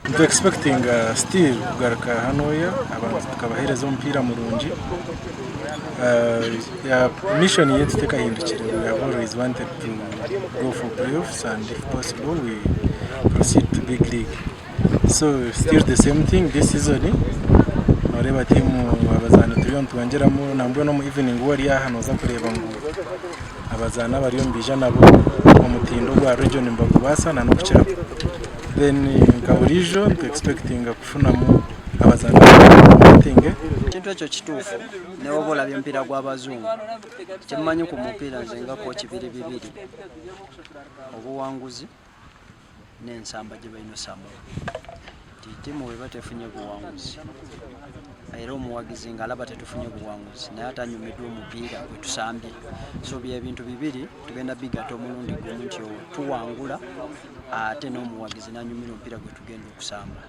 We're expecting still kugaruka hanoya abantu tukabahereza umupira murungi. Mission yet take Ahindugire. We have always wanted to go for playoffs, and if possible we proceed to big league. So still the same thing this season. Noreba team abazana turiyo ntwangeramo nambwe no mu evening wari yahanoza kureba ngo abazana bariyo mbija nabo omutindo gwa region mbagubasa na no kuchira. Then Kaurijo expecting kufunamo abazana meeting. Kintu ekyo kituufu ne obola byempira gw'abazungu kyemmanyi ku mupiira nze nga kochi bibiri obuwanguzi n'ensamba gye balina osamba ttiimu bwe batefunye buwanguzi era omuwagizi ng'alaba tetufunye buwanguzi naye ate anyumiddwa omupiira gwe tusambye so byebintu bibiri tugenda bigatta omulundi gumu nti tuwangula ate n'omuwagizi n'anyumira omupiira gwe tugenda okusamba.